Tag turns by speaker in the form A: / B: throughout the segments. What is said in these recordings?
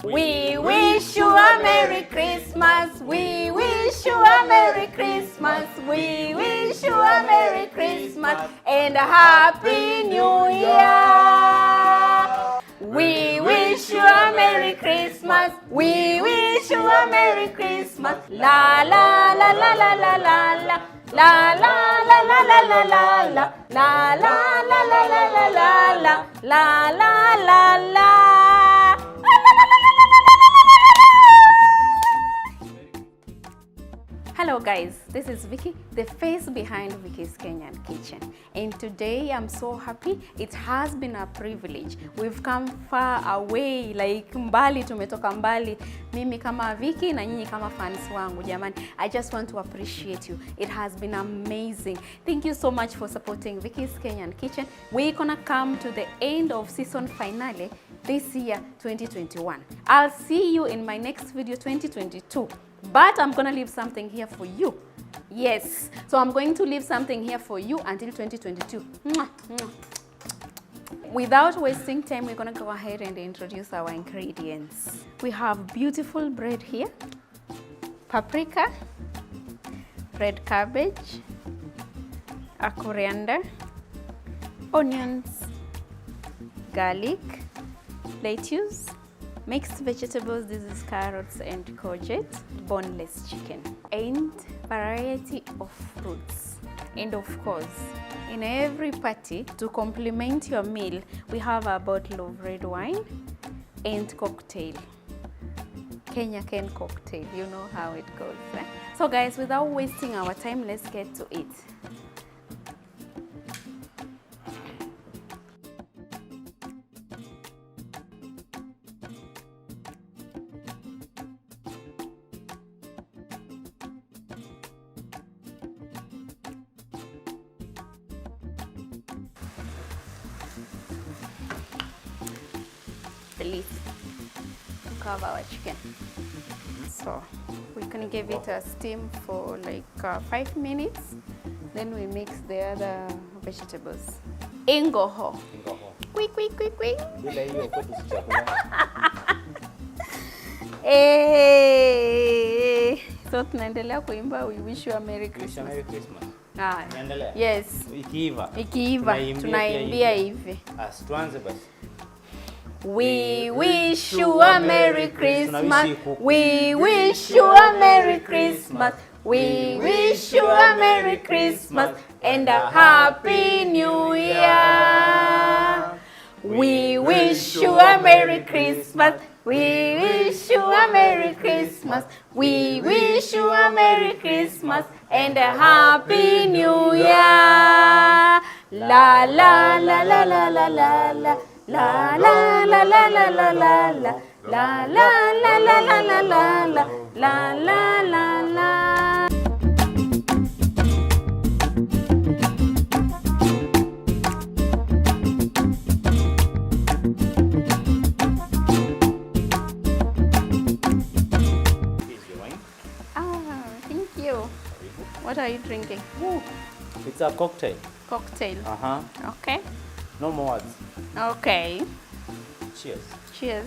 A: We wish you a Merry Christmas. We wish you a Merry Christmas. We wish you a Merry Christmas and a Happy New Year. We wish you a Merry Christmas. We wish you a Merry Christmas. La la la la la la la la. La la la la la la la la. La la la la la la la la. La la la la. Hello guys, this is Vicky, the face behind Vickys Kenyan Kitchen. And today I'm so happy. It has been a privilege. We've come far away, like mbali, tumetoka mbali. Mimi kama Vicky na nyinyi kama fans wangu, jamani. I just want to appreciate you. It has been amazing. Thank you so much for supporting Vickys Kenyan Kitchen. We're gonna come to the end of season finale this year, 2021. I'll see you in my next video, 2022. But I'm gonna leave something here for you. Yes, so I'm going to leave something here for you until 2022. Mwah, mwah. Without wasting time, we're gonna go ahead and introduce our ingredients. We have beautiful bread here, paprika, red cabbage, a coriander, onions, garlic, lettuce, mixed vegetables. This is carrots and courgette, boneless chicken, and variety of fruits. And of course, in every party, to complement your meal, we have a bottle of red wine and cocktail. Kenya Ken cocktail, you know how it goes. Eh? So guys, without wasting our time, let's get to it. The lid to cover our chicken. So we're gonna give it a steam for like 5 minutes. Then we mix the other vegetables. Ingoho. Quick, quick, quick, quick. So tunaendelea kuimba we wish you a Merry Christmas.
B: Merry Christmas.
A: Yes. Ikiiva. Tunaimbia hivi.
B: Tuanze basi.
A: We wish you a Merry Christmas. We wish you a Merry Christmas. We wish you a Merry Christmas and a Happy New Year. We wish you a Merry Christmas. We wish you a Merry Christmas. We wish you a Merry Christmas and a Happy New Year. La la la la la la la la. La la la la la la la la. La la la la la la la la. La la la la. Thank you. What are you drinking?
B: It's a cocktail.
A: Cocktail. Okay.
B: No more words.
A: Okay.
B: Cheers.
A: Cheers.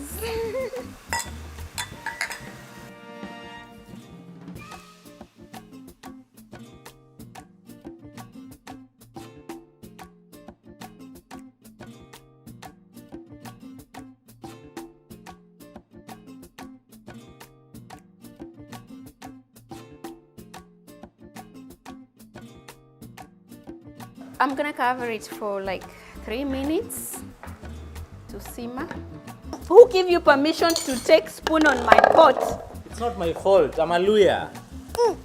A: I'm gonna cover it for like 3 minutes to simmer. Who give you permission to take spoon on my pot?
B: It's not my fault. I'm a lawyer.
A: Oh,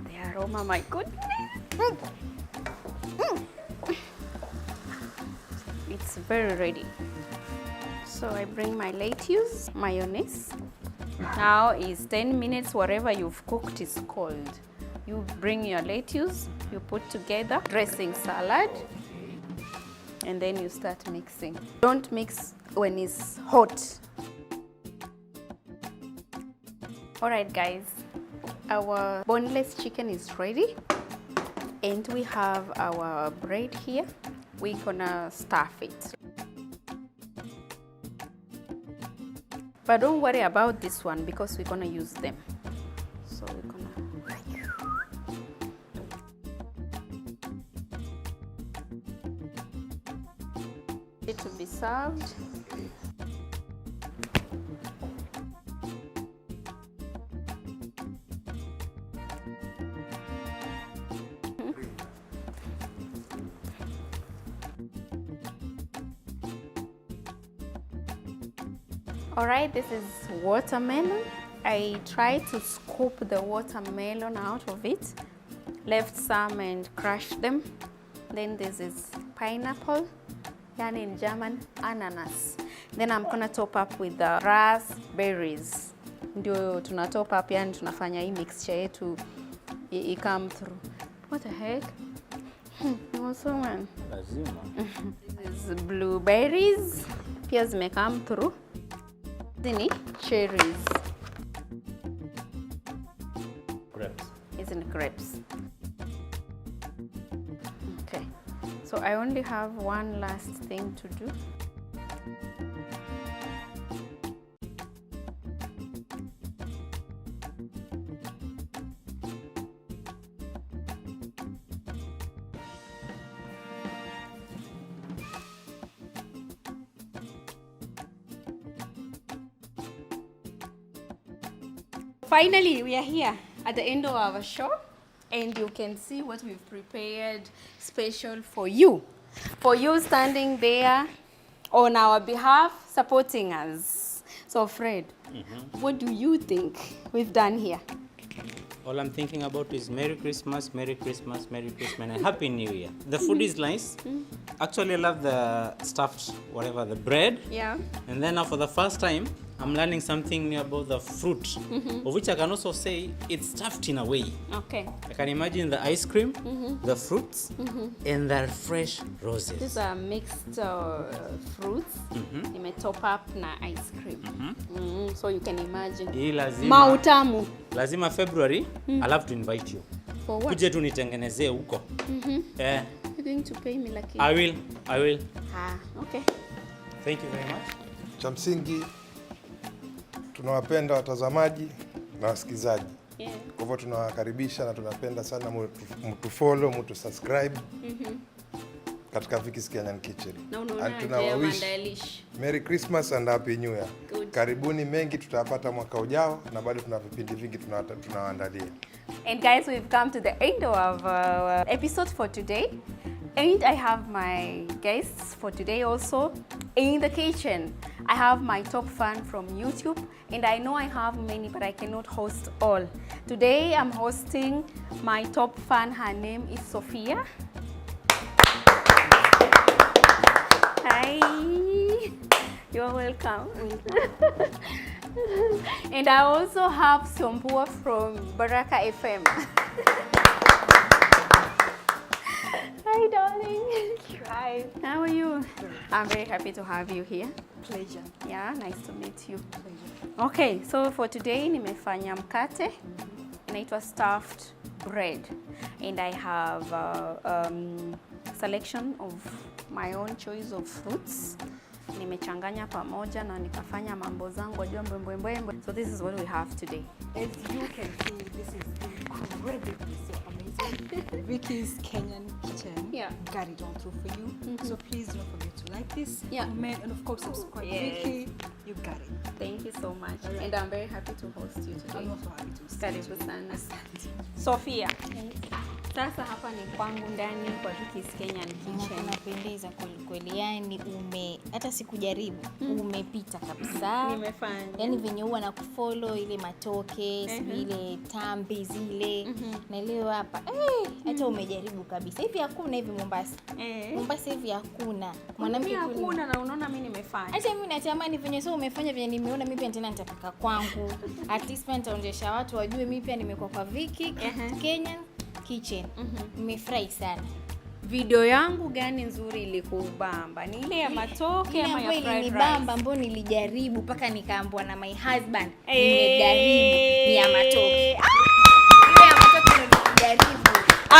A: the aroma, my goodness. It's very ready. So I bring my lettuce, mayonnaise. Now is 10 minutes, whatever you've cooked is cold. You bring your lettuce, you put together, dressing salad, and then you start mixing. Don't mix when it's hot. All right, guys, our boneless chicken is ready. And we have our bread here. We're gonna stuff it. But don't worry about this one because we're gonna use them. So we're gonna it to be served. Alright, this is watermelon. I tried to scoop the watermelon out of it, left some and crushed them. Then this is pineapple, and in German, ananas. Then I'm gonna top up with the raspberries. Ndio tuna top up, yani tunafanya hii mixture yetu I come through. What the heck? What's on? This is blueberries. Pia zime come through. These cherries.
B: Grapes.
A: Isn't grapes? Okay. So I only have one last thing to do. Finally, we are here at the end of our show, and you can see what we've prepared special for you. For you standing there on our behalf, supporting us. So Fred, what do you think we've done here?
B: All I'm thinking about is Merry Christmas, Merry Christmas, Merry Christmas, and Happy New Year. The food is nice. Actually, I love the stuffed, whatever, the bread.
A: Yeah.
B: And then now for the first time, I'm learning something new about the fruit, of which I can also say it's stuffed in a way.
A: Okay.
B: I can imagine the ice cream, the fruits, and the fresh roses.
A: These are mixed fruits. You may top up na ice cream. So you can imagine.
B: Hii lazima,
A: Mautamu.
B: lazima February, I'll have to invite you.
A: For what?
B: Kuje tu nitengenezee huko.
A: You're going to pay me like it.
B: I will.
A: Ah, okay.
B: Thank you very much.
C: Cha msingi tunawapenda watazamaji na wasikizaji.
A: Yeah.
C: Kwa hivyo tunawakaribisha na tunapenda sana mtu follow, mtu subscribe katika Vickys Kenyan Kitchen.
A: Na
C: tunawawish Merry Christmas and Happy New Year.
A: Good.
C: Karibuni, mengi tutapata mwaka ujao na bado tuna vipindi vingi tunawaandalia.
A: And guys, we've come to the end of our episode for today. And I have my guests for today also in the kitchen. I have my top fan from YouTube, and I know I have many, but I cannot host all. Today I'm hosting my top fan. Her name is Sophia. Hi. You're welcome. And I also have Sompua from Baraka FM. Hi, darling. Hi. How are you? I'm very happy to have you here.
D: Pleasure.
A: Yeah, nice to meet you.
D: Pleasure.
A: Okay, so for today nimefanya mkate. Inaitwa stuffed bread, and I have selection of my own choice of fruits. Nimechanganya pamoja na nikafanya mambo zangu, wajua mbwembwe. So this is what we have today.
D: As you can see, this is incredibly so amazing. Vickys Kenyan Kitchen.
A: Yeah.
D: Got it all through for you. So please don't forget to like this,
A: Yeah.
D: comment, and of course subscribe.
A: Yes.
D: Vicky, you got it.
A: Thank you so much.
D: Alright.
A: And I'm very happy to host you today.
D: I'm also happy to see
A: Karibu
D: you.
A: sana. Sophia. Sasa hapa ni kwangu ndani kwa Vickys Kenyan Kitchen.
E: Unapendeza kweli, yani hata sikujaribu, umepita kabisa.
A: Nimefanya.
E: Yani venye huwa na kufollow ile matoke, ile tambi zile. Na leo hapa, hata umejaribu kabisa. Hivi hakuna hivi Mombasa. Mombasa hivi hakuna.
A: Mwanamke hakuna, na unaona mimi nimefanya.
E: Hata mimi natamani venye sio umefanya venye nimeona mimi pia tena nitataka kwangu. At least pia nitaonyesha watu wajue mimi pia nimekuwa kwa Vicky Kenyan Kitchen. Nimefurahi sana.
A: Video yangu gani nzuri ilikubamba? Ni ile ya matoke ama ya fried rice?
E: Nilibamba ambayo nilijaribu mpaka nikaambiwa na my husband nimejaribu ni ya matoke. Ile ya matoke nilijaribu.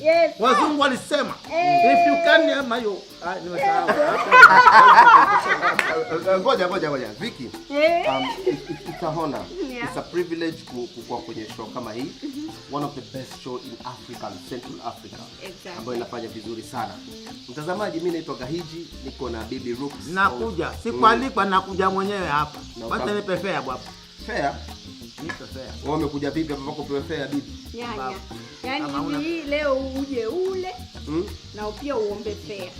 A: Yes.
B: Wazungu walisema if you can mayo. Nimesahau.
F: Ngoja. Vicky. It's a honor.
A: Yeah.
F: It's a privilege kuwa kwenye show kama hii. One of the best show in Africa, Central Africa.
A: Exactly.
F: Ambayo inafanya vizuri sana. Mtazamaji, mimi naitwa Gahiji, niko na Bibi Rooks.
B: Nakuja. Sikualikwa, nakuja mwenyewe hapa. Wacha nipe fare bwana.
F: Fair?
B: Nipe fare.
F: Wewe umekuja vipi hapa kwako pewe fair bibi?
A: Nyanya. Yaani hii leo uje ule na pia uombe fare.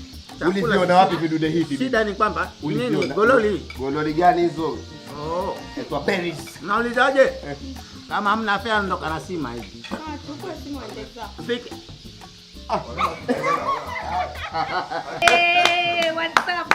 F: Uliviona wapi vidude hivi?
B: Shida ni kwamba nini?
F: Uliviona?
B: Gololi.
F: Gololi gani hizo?
B: Oh.
F: Etwa berries.
B: Naulizaje? Kama hamna fare ndo kanasima hivi.
A: Chukua simu endeza.
B: Vicky.
A: Hey, what's up?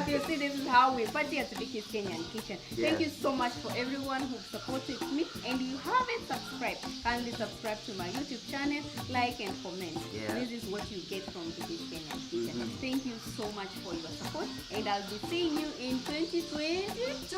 A: You see, this is how we party at Vickys Kenyan Kitchen. Thank you so much for everyone who supported me, and you haven't subscribed, kindly subscribe to my YouTube channel, like and comment.
F: Yeah.
A: This is what you get from Vickys Kenyan Kitchen. Thank you so much for your support, and I'll be seeing you in 2022.